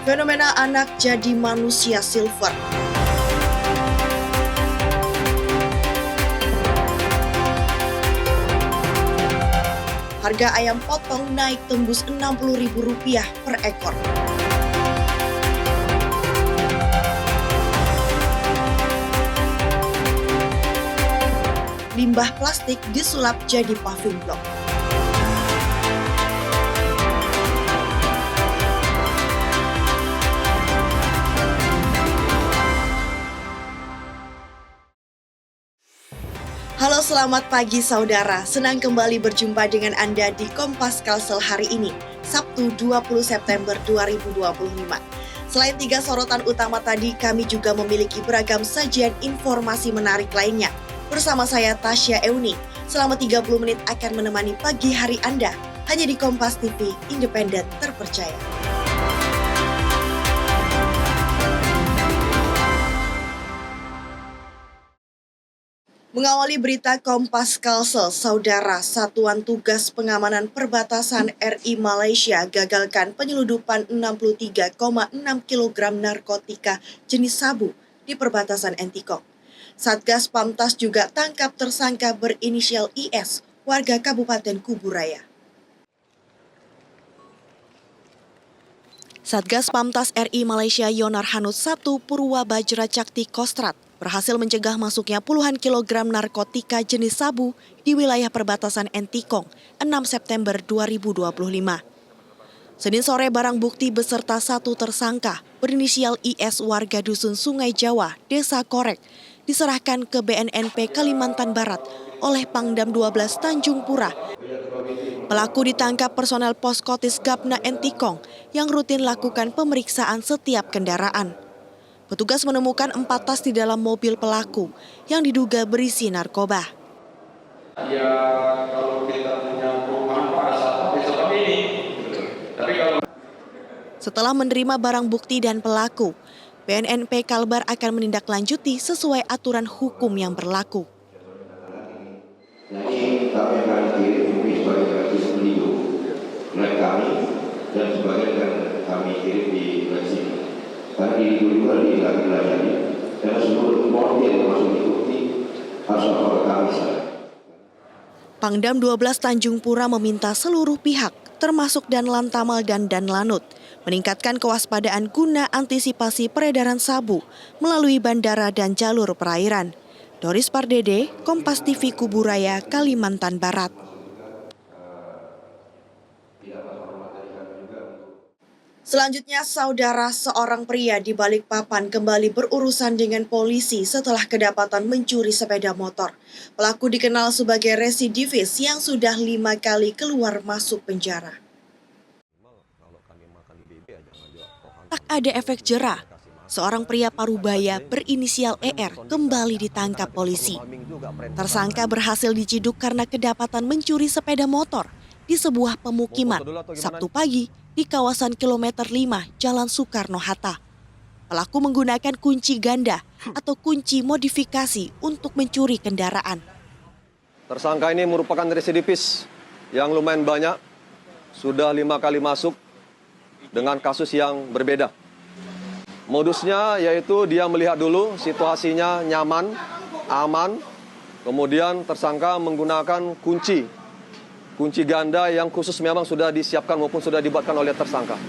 Fenomena anak jadi manusia silver. Harga ayam potong naik tembus Rp60.000 per ekor. Limbah plastik disulap jadi paving block. Halo, selamat pagi saudara. Senang kembali berjumpa dengan Anda di Kompas Kalsel hari ini, Sabtu 20 September 2025. Selain 3 sorotan utama tadi, kami juga memiliki beragam sajian informasi menarik lainnya. Bersama saya Tasya Euni, selama 30 menit akan menemani pagi hari Anda, hanya di Kompas TV, independen terpercaya. Mengawali berita Kompas Kalsel, saudara, Satuan Tugas Pengamanan Perbatasan RI Malaysia gagalkan penyeludupan 63,6 kg narkotika jenis sabu di perbatasan Entikong. Satgas Pamtas juga tangkap tersangka berinisial IS, warga Kabupaten Kuburaya. Satgas Pamtas RI Malaysia Yonar Hanut 1 Purwabajra Cakti Kostrat berhasil mencegah masuknya puluhan kilogram narkotika jenis sabu di wilayah perbatasan Entikong 6 September 2025. Senin sore barang bukti beserta 1 tersangka berinisial IS warga Dusun Sungai Jawa, Desa Korek, diserahkan ke BNNP Kalimantan Barat oleh Pangdam 12 Tanjung Pura. Pelaku ditangkap personel Poskotis Gapna Entikong yang rutin lakukan pemeriksaan setiap kendaraan. Petugas menemukan 4 tas di dalam mobil pelaku yang diduga berisi narkoba. Ya, kalau kita punya perumahan pada saat besok ini. Setelah menerima barang bukti dan pelaku, BNNP Kalbar akan menindaklanjuti sesuai aturan hukum yang berlaku. Jadi kami akan kirim sebagai gratis penduduk oleh kami dan sebagian kami kirim di sini. Karena di juga dilajari karena seluruh impor yang masuk di Turki harus lapor kami. Pangdam 12 Tanjung Pura meminta seluruh pihak, termasuk Danlan Tamal dan Danlanut, meningkatkan kewaspadaan guna antisipasi peredaran sabu melalui bandara dan jalur perairan. Doris Pardede, Kompas TV Kuburaya, Kalimantan Barat. Selanjutnya, saudara, seorang pria di Balikpapan kembali berurusan dengan polisi setelah kedapatan mencuri sepeda motor. Pelaku dikenal sebagai residivis yang sudah 5 kali keluar masuk penjara. Tak ada efek jera, seorang pria Parubaya berinisial ER kembali ditangkap polisi. Tersangka berhasil diciduk karena kedapatan mencuri sepeda motor di sebuah pemukiman Sabtu pagi di kawasan kilometer 5 Jalan Soekarno-Hatta. Pelaku menggunakan kunci ganda atau kunci modifikasi untuk mencuri kendaraan. Tersangka ini merupakan residivis yang lumayan banyak, sudah 5 kali masuk dengan kasus yang berbeda. Modusnya yaitu dia melihat dulu situasinya nyaman, aman, kemudian tersangka menggunakan kunci ganda yang khusus memang sudah disiapkan maupun sudah dibuatkan oleh tersangka.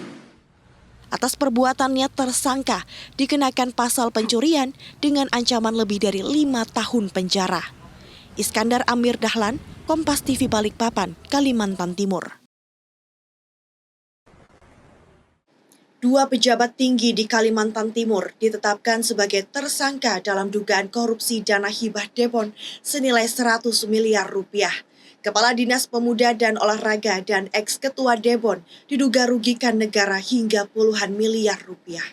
Atas perbuatannya tersangka dikenakan pasal pencurian dengan ancaman lebih dari 5 tahun penjara. Iskandar Amir Dahlan, Kompas TV Balikpapan, Kalimantan Timur. 2 pejabat tinggi di Kalimantan Timur ditetapkan sebagai tersangka dalam dugaan korupsi dana hibah Debon senilai 100 miliar rupiah. Kepala Dinas Pemuda dan Olahraga dan ex-ketua Debon diduga rugikan negara hingga puluhan miliar rupiah.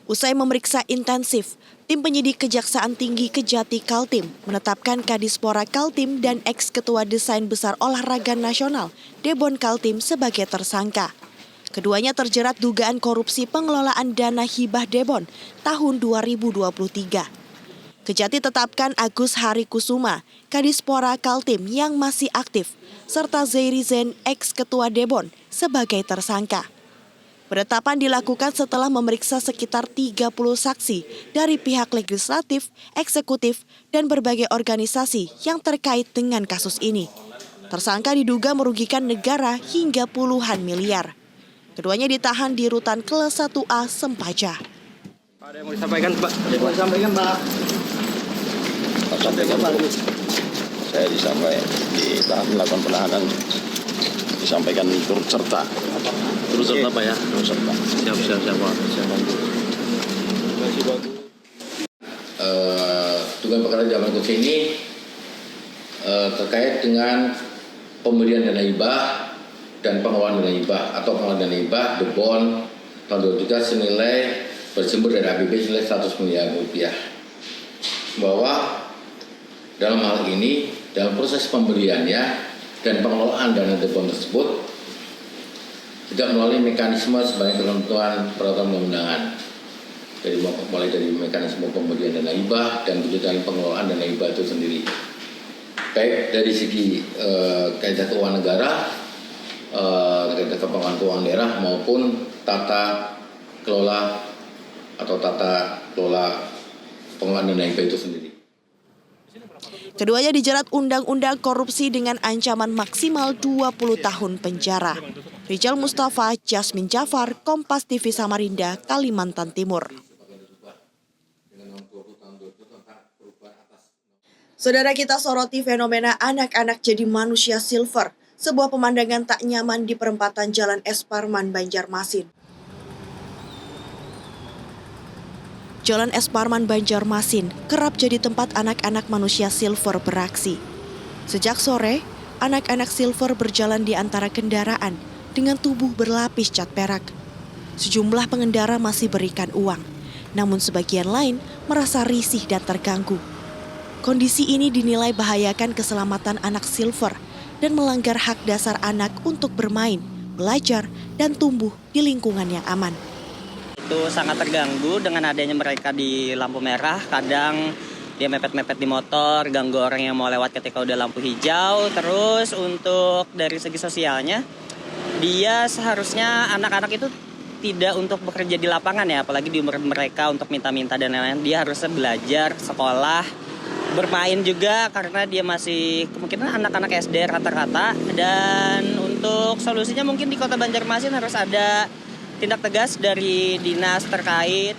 Usai memeriksa intensif, tim penyidik Kejaksaan Tinggi Kejati Kaltim menetapkan Kadispora Kaltim dan ex-ketua Desain Besar Olahraga Nasional Debon Kaltim sebagai tersangka. Keduanya terjerat dugaan korupsi pengelolaan dana hibah Debon tahun 2023. Kejati tetapkan Agus Hari Kusuma, Kadispora Kaltim yang masih aktif, serta Zairi Zen, ex-ketua Debon, sebagai tersangka. Penetapan dilakukan setelah memeriksa sekitar 30 saksi dari pihak legislatif, eksekutif, dan berbagai organisasi yang terkait dengan kasus ini. Tersangka diduga merugikan negara hingga puluhan miliar. Keduanya ditahan di Rutan Kelas 1A Sempaja. Ada yang mau disampaikan, Pak? Ada yang mau disampaikan, Pak? Sampaikan Pak. Saya ditahan melakukan penahanan, disampaikan turut serta. Turut serta Pak ya? Turut serta. Siap Pak. Dugaan perkara zaman ini terkait dengan pemberian dana hibah dan pengelolaan dana hibah atau pengelolaan dana hibah Debon tahun 2023 senilai bersumber dari APBD senilai 100 miliar rupiah. Bahwa dalam hal ini dalam proses pemberiannya dan pengelolaan dana Debon tersebut tidak melalui mekanisme sebagai ketentuan peraturan undang-undangan, mulai dari mekanisme pemberian dana hibah dan juga dari pengelolaan dana hibah itu sendiri, baik dari segi kaidah keuangan negara, kaidah pengelolaan keuangan daerah maupun tata kelola pengelolaan dana hibah itu sendiri. Keduanya dijerat Undang-Undang Korupsi dengan ancaman maksimal 20 tahun penjara. Rijal Mustafa, Jasmine Jafar, Kompas TV Samarinda, Kalimantan Timur. Saudara, kita soroti fenomena anak-anak jadi manusia silver, sebuah pemandangan tak nyaman di perempatan Jalan Es Parman, Banjarmasin. Jalan Es Parman, Banjarmasin kerap jadi tempat anak-anak manusia silver beraksi. Sejak sore, anak-anak silver berjalan di antara kendaraan dengan tubuh berlapis cat perak. Sejumlah pengendara masih berikan uang, namun sebagian lain merasa risih dan terganggu. Kondisi ini dinilai bahayakan keselamatan anak silver dan melanggar hak dasar anak untuk bermain, belajar, dan tumbuh di lingkungan yang aman. Itu sangat terganggu dengan adanya mereka di lampu merah. Kadang dia mepet-mepet di motor, ganggu orang yang mau lewat ketika udah lampu hijau. Terus untuk dari segi sosialnya, dia seharusnya anak-anak itu tidak untuk bekerja di lapangan ya, apalagi di umur mereka untuk minta-minta dan lain-lain. Dia harusnya belajar, sekolah, bermain juga karena dia masih kemungkinan anak-anak SD rata-rata. Dan untuk solusinya mungkin di Kota Banjarmasin harus ada tindak tegas dari dinas terkait.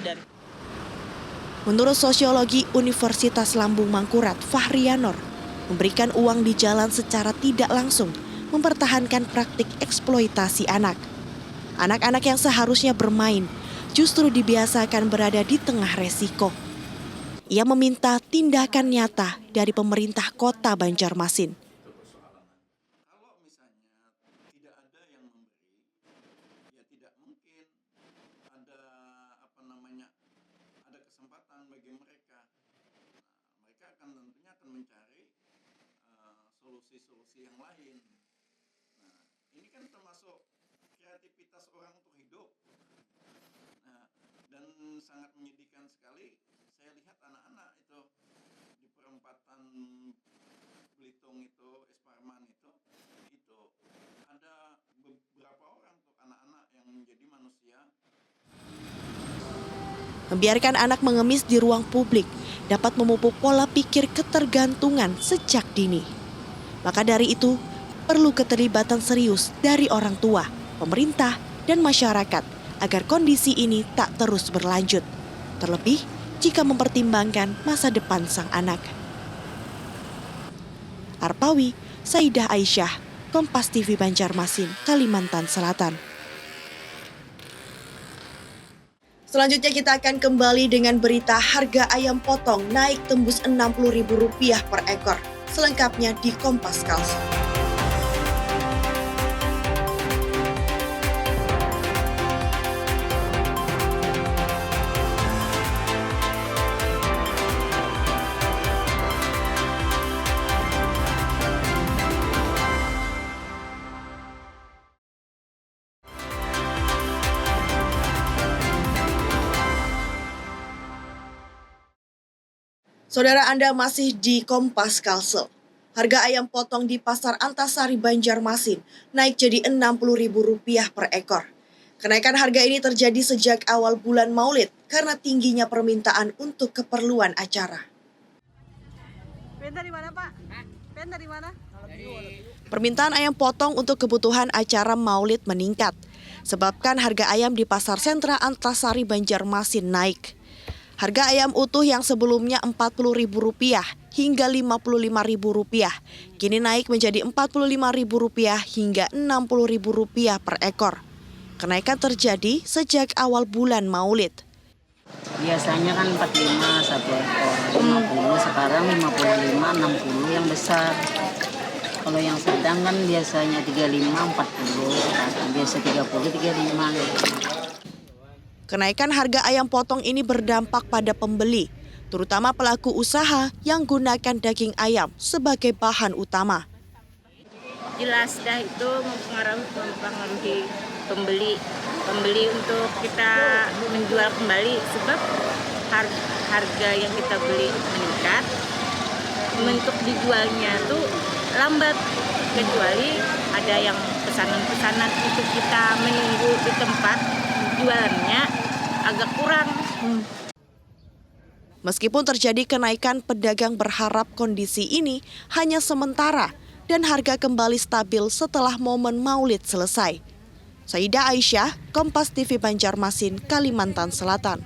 Menurut sosiologi Universitas Lambung Mangkurat, Fahrianor, memberikan uang di jalan secara tidak langsung mempertahankan praktik eksploitasi anak. Anak-anak yang seharusnya bermain justru dibiasakan berada di tengah resiko. Ia meminta tindakan nyata dari pemerintah Kota Banjarmasin. Ada kesempatan bagi mereka. Mereka tentunya akan mencari solusi-solusi yang lain. Ini kan termasuk kreativitas orang untuk hidup. Dan sangat menyedihkan sekali saya lihat anak-anak itu di perempatan Belitung itu, Es Parman itu ada beberapa orang tuh anak-anak yang menjadi manusia. Membiarkan anak mengemis di ruang publik dapat memupuk pola pikir ketergantungan sejak dini. Maka dari itu, perlu keterlibatan serius dari orang tua, pemerintah, dan masyarakat agar kondisi ini tak terus berlanjut. Terlebih jika mempertimbangkan masa depan sang anak. Arpawi, Saidah Aisyah, Kompas TV Banjarmasin, Kalimantan Selatan. Selanjutnya kita akan kembali dengan berita harga ayam potong naik tembus Rp60.000 per ekor. Selengkapnya di Kompas Kalsel. Saudara, Anda masih di Kompas Kalsel. Harga ayam potong di Pasar Antasari Banjarmasin naik jadi Rp60.000 per ekor. Kenaikan harga ini terjadi sejak awal bulan Maulid karena tingginya permintaan untuk keperluan acara. Pen dari mana, Pak? Pen dari mana? Permintaan ayam potong untuk kebutuhan acara Maulid meningkat, sebabkan harga ayam di Pasar Sentra Antasari Banjarmasin naik. Harga ayam utuh yang sebelumnya Rp40.000 hingga Rp55.000, kini naik menjadi Rp45.000 hingga Rp60.000 per ekor. Kenaikan terjadi sejak awal bulan Maulid. Biasanya kan 45 satu ekor, 50 sekarang 55, 60 yang besar. Kalau yang sedang kan biasanya 35, 40, biasa 30, 35. Kenaikan harga ayam potong ini berdampak pada pembeli, terutama pelaku usaha yang gunakan daging ayam sebagai bahan utama. Jelas dah itu mempengaruhi pembeli untuk kita menjual kembali, sebab harga yang kita beli meningkat, untuk dijualnya tuh lambat, kecuali ada yang pesanan untuk kita menunggu di tempat jualannya agak kurang. Meskipun terjadi kenaikan, pedagang berharap kondisi ini hanya sementara dan harga kembali stabil setelah momen Maulid selesai. Saidah Aisyah, Kompas TV Banjarmasin, Kalimantan Selatan.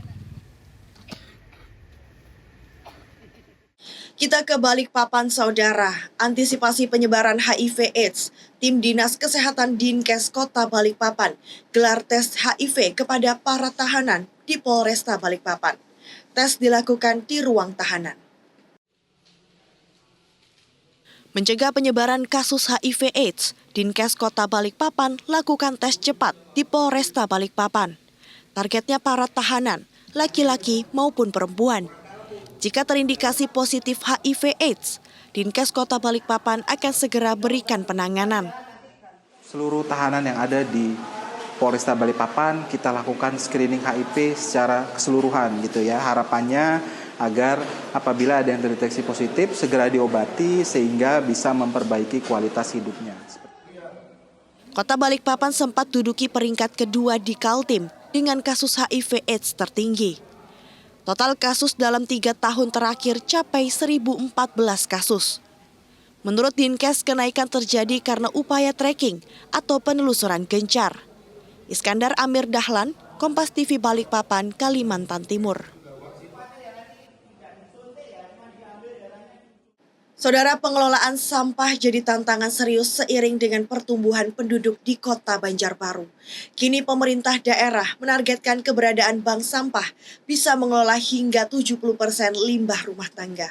Kita ke Balikpapan, Saudara. Antisipasi penyebaran HIV/AIDS, tim Dinas Kesehatan Dinkes Kota Balikpapan gelar tes HIV kepada para tahanan di Polresta Balikpapan. Tes dilakukan di ruang tahanan. Mencegah penyebaran kasus HIV/AIDS, Dinkes Kota Balikpapan lakukan tes cepat di Polresta Balikpapan. Targetnya para tahanan, laki-laki maupun perempuan. Jika terindikasi positif HIV/AIDS, Dinkes Kota Balikpapan akan segera berikan penanganan. Seluruh tahanan yang ada di Polresta Balikpapan kita lakukan screening HIV secara keseluruhan gitu ya. Harapannya agar apabila ada yang terdeteksi positif segera diobati sehingga bisa memperbaiki kualitas hidupnya. Kota Balikpapan sempat duduki peringkat kedua di Kaltim dengan kasus HIV/AIDS tertinggi. Total kasus dalam 3 tahun terakhir capai 1.014 kasus. Menurut Dinkes, kenaikan terjadi karena upaya tracking atau penelusuran gencar. Iskandar Amir Dahlan, Kompas TV Balikpapan, Kalimantan Timur. Saudara, pengelolaan sampah jadi tantangan serius seiring dengan pertumbuhan penduduk di Kota Banjarbaru. Kini pemerintah daerah menargetkan keberadaan bank sampah bisa mengelola hingga 70% limbah rumah tangga.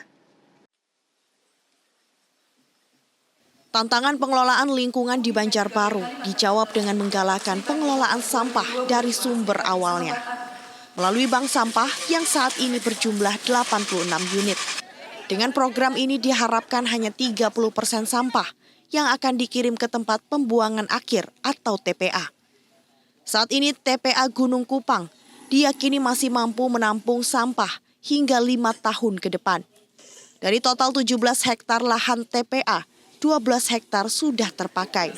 Tantangan pengelolaan lingkungan di Banjarbaru dijawab dengan menggalakkan pengelolaan sampah dari sumber awalnya melalui bank sampah yang saat ini berjumlah 86 unit. Dengan program ini diharapkan hanya 30% sampah yang akan dikirim ke tempat pembuangan akhir atau TPA. Saat ini TPA Gunung Kupang diyakini masih mampu menampung sampah hingga 5 tahun ke depan. Dari total 17 hektar lahan TPA, 12 hektar sudah terpakai.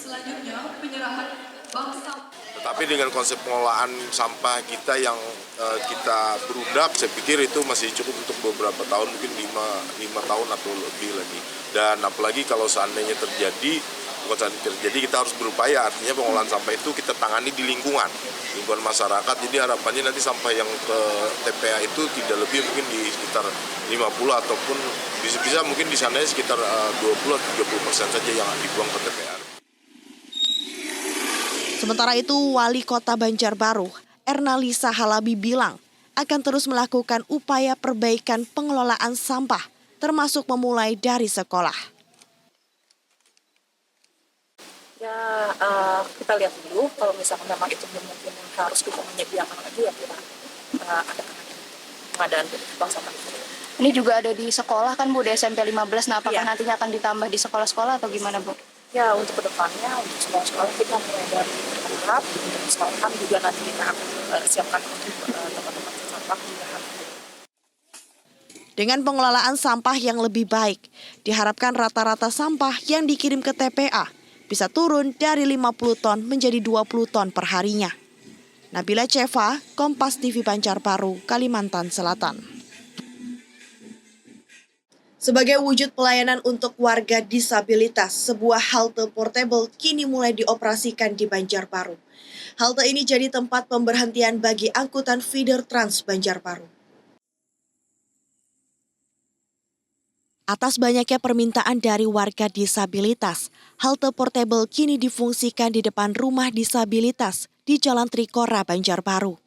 Tetapi dengan konsep pengelolaan sampah kita yang kita berudak, saya pikir itu masih cukup untuk beberapa tahun, mungkin 5 tahun atau lebih lagi. Dan apalagi kalau seandainya terjadi, kita harus berupaya, artinya pengolahan sampah itu kita tangani di lingkungan masyarakat. Jadi harapannya nanti sampah yang ke TPA itu tidak lebih mungkin di sekitar 50 ataupun bisa mungkin di sana sekitar 20-30% saja yang dibuang ke TPA. Sementara itu, Wali Kota Banjarbaru, Ernalisa Halabi bilang akan terus melakukan upaya perbaikan pengelolaan sampah, termasuk memulai dari sekolah. Ya, kita lihat dulu, kalau misalkan memang itu mungkin harus kita menyediakan lagi, ya kita ada pengadaan bank sampah. Ini juga ada di sekolah kan Bu, di SMP 15, nah apakah nantinya akan ditambah di sekolah-sekolah atau gimana Bu? Ya, untuk kedepannya, untuk sekolah-sekolah kita mulai dari tahap, untuk sekolah juga nanti kita akan siapkan untuk tempat-tempat sampah. Dengan pengelolaan sampah yang lebih baik, diharapkan rata-rata sampah yang dikirim ke TPA bisa turun dari 50 ton menjadi 20 ton per harinya. Nabila Ceva, Kompas TV Banjarbaru, Kalimantan Selatan. Sebagai wujud pelayanan untuk warga disabilitas, sebuah halte portable kini mulai dioperasikan di Banjarbaru. Halte ini jadi tempat pemberhentian bagi angkutan feeder Trans Banjarbaru. Atas banyaknya permintaan dari warga disabilitas, halte portable kini difungsikan di depan rumah disabilitas di Jalan Trikora, Banjarbaru.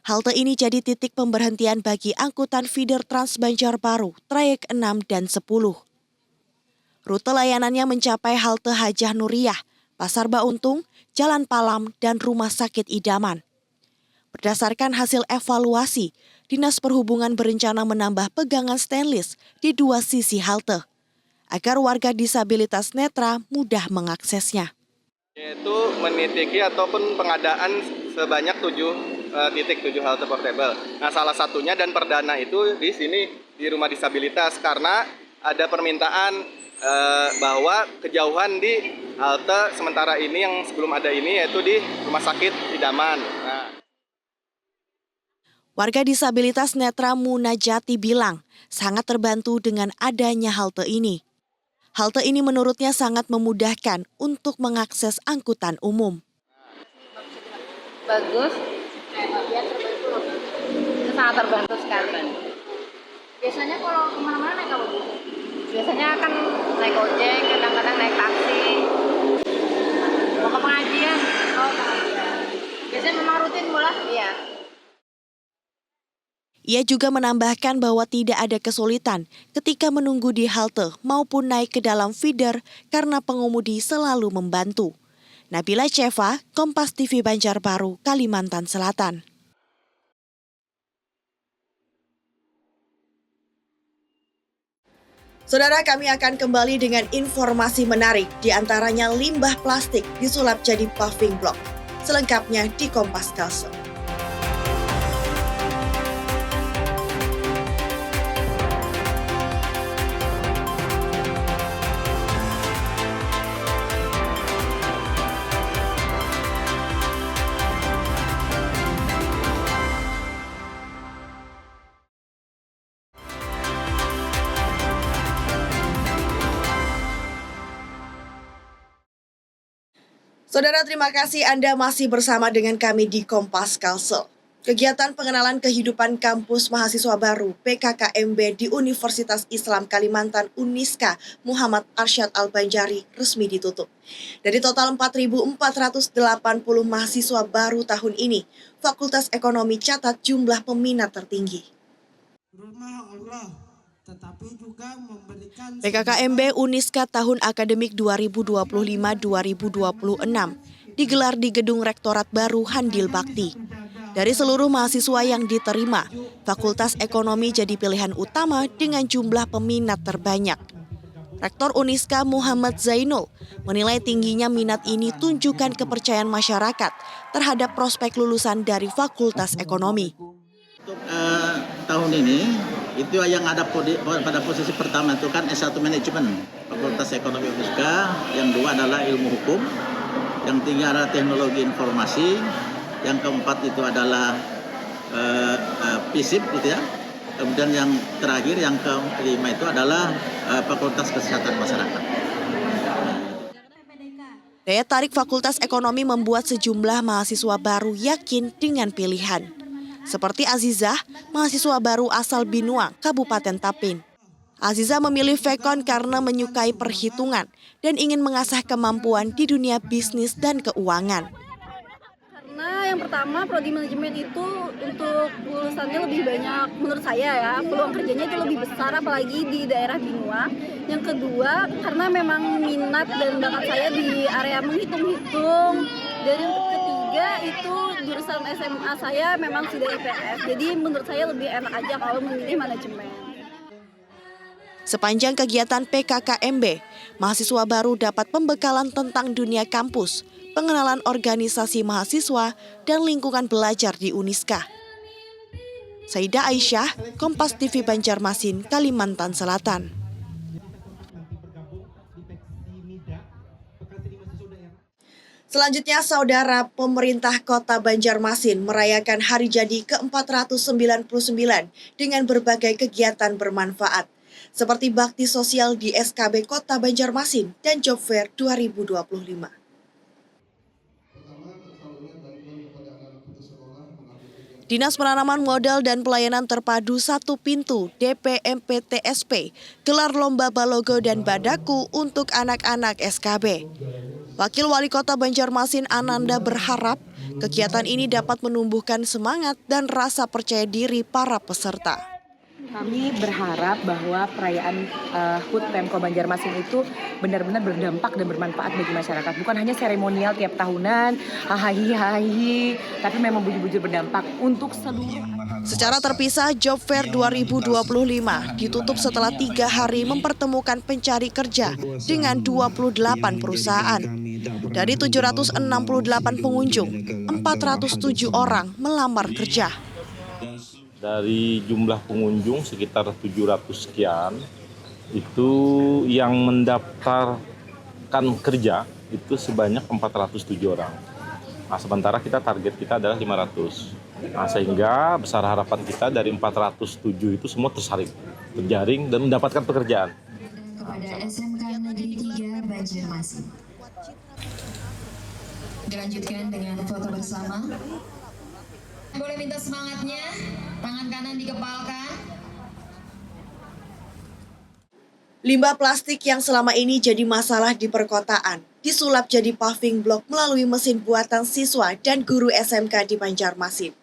Halte ini jadi titik pemberhentian bagi angkutan feeder Trans Banjarbaru, trayek 6 dan 10. Rute layanannya mencapai halte Hajah Nuriyah, Pasar Bauntung, Jalan Palam, dan Rumah Sakit Idaman. Berdasarkan hasil evaluasi, Dinas Perhubungan berencana menambah pegangan stainless di dua sisi halte, agar warga disabilitas netra mudah mengaksesnya. Yaitu menitiki ataupun pengadaan sebanyak 7 halte portable. Nah, salah satunya dan perdana itu di sini di rumah disabilitas karena ada permintaan bahwa kejauhan di halte sementara ini yang sebelum ada ini yaitu di Rumah Sakit Idaman. Nah. Warga disabilitas netra Munajati bilang sangat terbantu dengan adanya halte ini. Halte ini menurutnya sangat memudahkan untuk mengakses angkutan umum. Bagus, itu sangat terbantu sekali. Biasanya kalau kemana-mana naik apa, Bu? Biasanya kan naik ojek, kadang-kadang naik taksi. Mau ke pengajian? Oh, pengajian. Biasanya memang rutin pula? Iya. Ia juga menambahkan bahwa tidak ada kesulitan ketika menunggu di halte maupun naik ke dalam feeder karena pengemudi selalu membantu. Nabila Ceva, Kompas TV Banjarbaru, Kalimantan Selatan. Saudara, kami akan kembali dengan informasi menarik, di antaranya limbah plastik disulap jadi paving block. Selengkapnya di Kompas Kalsel. Saudara, terima kasih Anda masih bersama dengan kami di Kompas Kalsel. Kegiatan pengenalan kehidupan kampus mahasiswa baru PKKMB di Universitas Islam Kalimantan Uniska Muhammad Arsyad Al-Banjari resmi ditutup. Dari total 4.480 mahasiswa baru tahun ini, Fakultas Ekonomi catat jumlah peminat tertinggi. Rumah Allah. Tetapi juga memberikan PKKMB Uniska tahun akademik 2025-2026 digelar di Gedung Rektorat Baru Handil Bakti. Dari seluruh mahasiswa yang diterima, Fakultas Ekonomi jadi pilihan utama dengan jumlah peminat terbanyak. Rektor Uniska Muhammad Zainul menilai tingginya minat ini tunjukkan kepercayaan masyarakat terhadap prospek lulusan dari Fakultas Ekonomi. Untuk tahun ini itu yang ada pada posisi pertama itu kan S1 Manajemen Fakultas Ekonomi Uniska, yang dua adalah Ilmu Hukum, yang tiga adalah Teknologi Informasi, yang keempat itu adalah FISIP gitu ya. Kemudian yang terakhir yang kelima itu adalah Fakultas Kesehatan Masyarakat. Daya tarik Fakultas Ekonomi membuat sejumlah mahasiswa baru yakin dengan pilihan. Seperti Azizah, mahasiswa baru asal Binuang, Kabupaten Tapin. Azizah memilih Vekon karena menyukai perhitungan dan ingin mengasah kemampuan di dunia bisnis dan keuangan. Karena yang pertama, prodi manajemen itu untuk lulusannya lebih banyak, menurut saya ya, peluang kerjanya itu lebih besar apalagi di daerah Binuang. Yang kedua, karena memang minat dan bakat saya di area menghitung-hitung. Dan yang ketiga itu jurusan SMA saya memang sudah IPS, jadi menurut saya lebih enak aja kalau memilih manajemen. Sepanjang kegiatan PKKMB, mahasiswa baru dapat pembekalan tentang dunia kampus, pengenalan organisasi mahasiswa, dan lingkungan belajar di Uniska. Saida Aisyah, Kompas TV Banjarmasin, Kalimantan Selatan. Selanjutnya, Saudara, pemerintah Kota Banjarmasin merayakan hari jadi ke-499 dengan berbagai kegiatan bermanfaat, seperti bakti sosial di SKB Kota Banjarmasin dan Job Fair 2025. Dinas Penanaman Modal dan Pelayanan Terpadu Satu Pintu DPMPTSP gelar lomba balogo dan badaku untuk anak-anak SKB. Wakil Wali Kota Banjarmasin Ananda berharap kegiatan ini dapat menumbuhkan semangat dan rasa percaya diri para peserta. Kami berharap bahwa perayaan HUT Pemko Banjarmasin itu benar-benar berdampak dan bermanfaat bagi masyarakat. Bukan hanya seremonial tiap tahunan, hahaha, tapi memang bujur-bujur berdampak untuk seluruh. Secara terpisah, Job Fair 2025 ditutup setelah 3 hari mempertemukan pencari kerja dengan 28 perusahaan. Dari 768 pengunjung, 407 orang melamar kerja. Dari jumlah pengunjung sekitar 700 sekian, itu yang mendaftarkan kerja itu sebanyak 407 orang. Nah, sementara target kita adalah 500. Nah, sehingga besar harapan kita dari 407 itu semua tersaring, terjaring dan mendapatkan pekerjaan. Kepada SMK Negeri 3 Banjarmasin. Dilanjutkan dengan foto bersama. Boleh minta semangatnya, tangan kanan dikepalkan. Limbah plastik yang selama ini jadi masalah di perkotaan disulap jadi paving block melalui mesin buatan siswa dan guru SMK di Banjarmasin.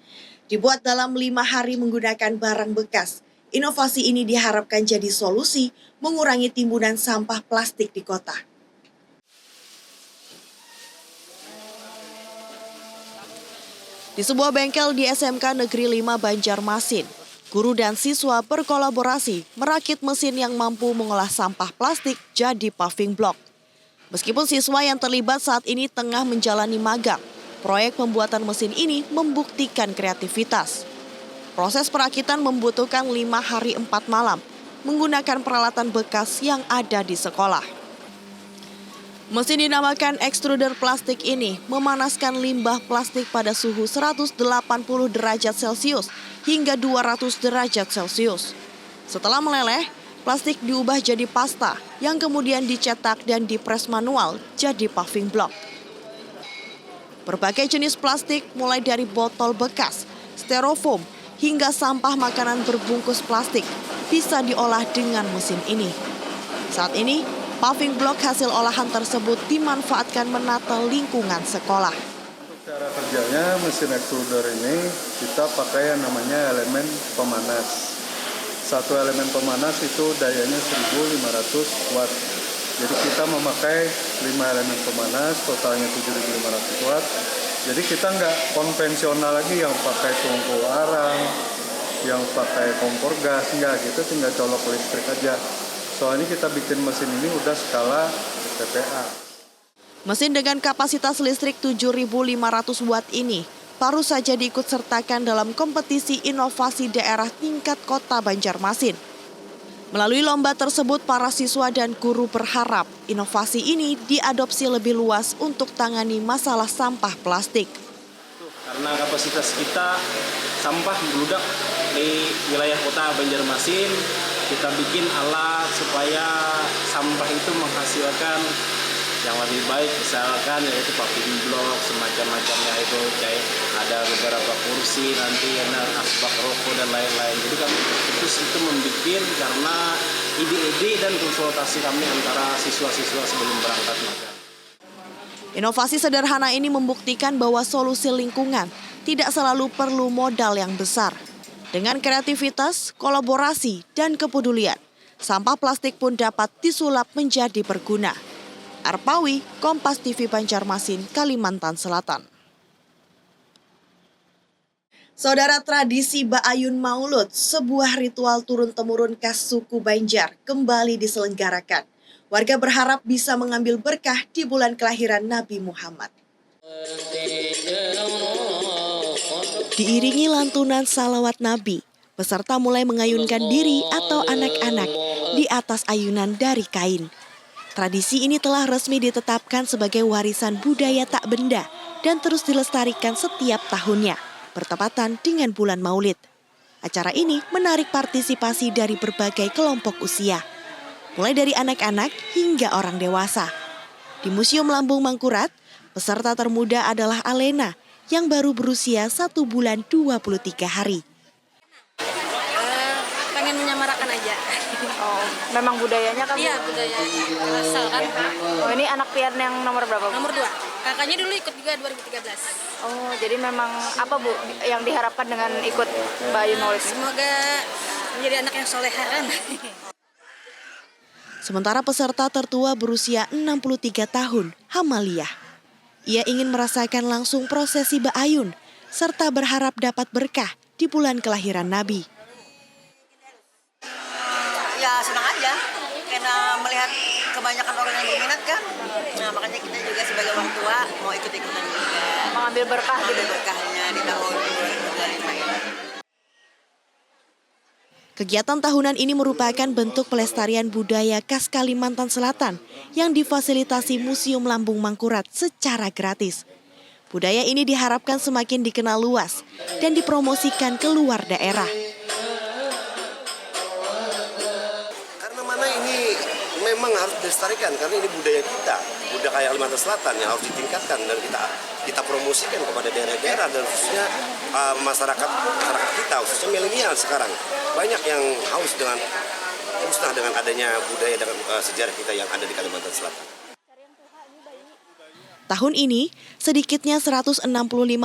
Dibuat dalam 5 hari menggunakan barang bekas, inovasi ini diharapkan jadi solusi mengurangi timbunan sampah plastik di kota. Di sebuah bengkel di SMK Negeri 5 Banjarmasin, guru dan siswa berkolaborasi merakit mesin yang mampu mengolah sampah plastik jadi paving block. Meskipun siswa yang terlibat saat ini tengah menjalani magang, proyek pembuatan mesin ini membuktikan kreativitas. Proses perakitan membutuhkan 5 hari 4 malam, menggunakan peralatan bekas yang ada di sekolah. Mesin dinamakan ekstruder plastik ini memanaskan limbah plastik pada suhu 180 derajat Celcius hingga 200 derajat Celcius. Setelah meleleh, plastik diubah jadi pasta yang kemudian dicetak dan dipres manual jadi paving block. Berbagai jenis plastik mulai dari botol bekas, styrofoam, hingga sampah makanan berbungkus plastik bisa diolah dengan mesin ini. Saat ini, paving block hasil olahan tersebut dimanfaatkan menata lingkungan sekolah. Cara kerjanya mesin extruder ini kita pakai yang namanya elemen pemanas. Satu elemen pemanas itu dayanya 1500 watt. Jadi kita memakai 5 elemen pemanas, totalnya 7500 watt. Jadi kita nggak konvensional lagi yang pakai tungku arang, yang pakai kompor gas, nggak gitu, tinggal colok listrik aja. Soalnya kita bikin mesin ini udah skala TPA. Mesin dengan kapasitas listrik 7.500 watt ini baru saja diikut sertakan dalam kompetisi inovasi daerah tingkat Kota Banjarmasin. Melalui lomba tersebut, para siswa dan guru berharap inovasi ini diadopsi lebih luas untuk tangani masalah sampah plastik. Karena kapasitas kita sampah membludak di wilayah Kota Banjarmasin, kita bikin alat supaya sampah itu menghasilkan yang lebih baik, misalkan yaitu paving block, semacam-macamnya itu, kayak ada beberapa kursi, nanti ada asbak rokok dan lain-lain. Jadi kami itu membuat karena ide-ide dan konsultasi kami antara siswa-siswa sebelum berangkat magang. Inovasi sederhana ini membuktikan bahwa solusi lingkungan tidak selalu perlu modal yang besar. Dengan kreativitas, kolaborasi, dan kepedulian, sampah plastik pun dapat disulap menjadi berguna. Arpawi, Kompas TV Banjarmasin, Kalimantan Selatan. Saudara, tradisi Ba'ayun Maulud, sebuah ritual turun-temurun khas suku Banjar, kembali diselenggarakan. Warga berharap bisa mengambil berkah di bulan kelahiran Nabi Muhammad. Diiringi lantunan salawat Nabi, peserta mulai mengayunkan diri atau anak-anak di atas ayunan dari kain. Tradisi ini telah resmi ditetapkan sebagai warisan budaya tak benda dan terus dilestarikan setiap tahunnya, bertepatan dengan bulan Maulid. Acara ini menarik partisipasi dari berbagai kelompok usia, mulai dari anak-anak hingga orang dewasa. Di Museum Lambung Mangkurat, peserta termuda adalah Alena yang baru berusia 1 bulan 23 hari. Pengen menyamarakan aja. Oh, memang budayanya kan? Iya, budaya asal kan. Oh, ini anak pian yang nomor berapa, Bu? Nomor 2. Kakaknya dulu ikut juga 2013. Oh, jadi memang apa, Bu, yang diharapkan dengan ikut Mbak Ayun Maulid? Semoga menjadi anak yang soleha kan. Sementara peserta tertua berusia 63 tahun, Hamaliah. Ia ingin merasakan langsung prosesi Ba'ayun, serta berharap dapat berkah di bulan kelahiran Nabi. Ya senang aja, karena melihat kebanyakan orang yang berminat kan. Nah makanya kita juga sebagai orang tua mau ikut-ikutan juga. Mengambil berkah gitu. Berkahnya di tahun 2025 ini. Kegiatan tahunan ini merupakan bentuk pelestarian budaya khas Kalimantan Selatan yang difasilitasi Museum Lambung Mangkurat secara gratis. Budaya ini diharapkan semakin dikenal luas dan dipromosikan ke luar daerah. Karena mana ini memang harus dilestarikan karena ini budaya kita, budaya Kalimantan Selatan yang harus ditingkatkan dan kita promosikan kepada daerah-daerah dan khususnya masyarakat kita, khususnya milenial sekarang. Banyak yang haus dengan musnah dengan adanya budaya dan sejarah kita yang ada di Kalimantan Selatan. Tahun ini, sedikitnya 165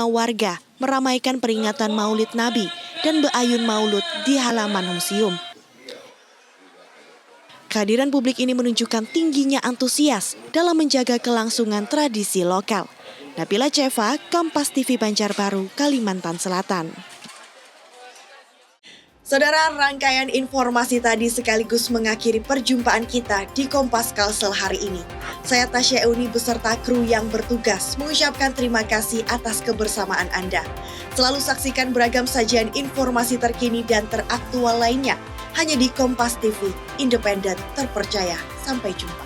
warga meramaikan peringatan Maulid Nabi dan Ba'ayun Maulud di halaman museum. Kehadiran publik ini menunjukkan tingginya antusias dalam menjaga kelangsungan tradisi lokal. Nabila Ceva, Kompas TV Banjarbaru, Kalimantan Selatan. Saudara, rangkaian informasi tadi sekaligus mengakhiri perjumpaan kita di Kompas Kalsel hari ini. Saya Tasya Euni beserta kru yang bertugas mengucapkan terima kasih atas kebersamaan Anda. Selalu saksikan beragam sajian informasi terkini dan teraktual lainnya hanya di Kompas TV, independen, terpercaya. Sampai jumpa.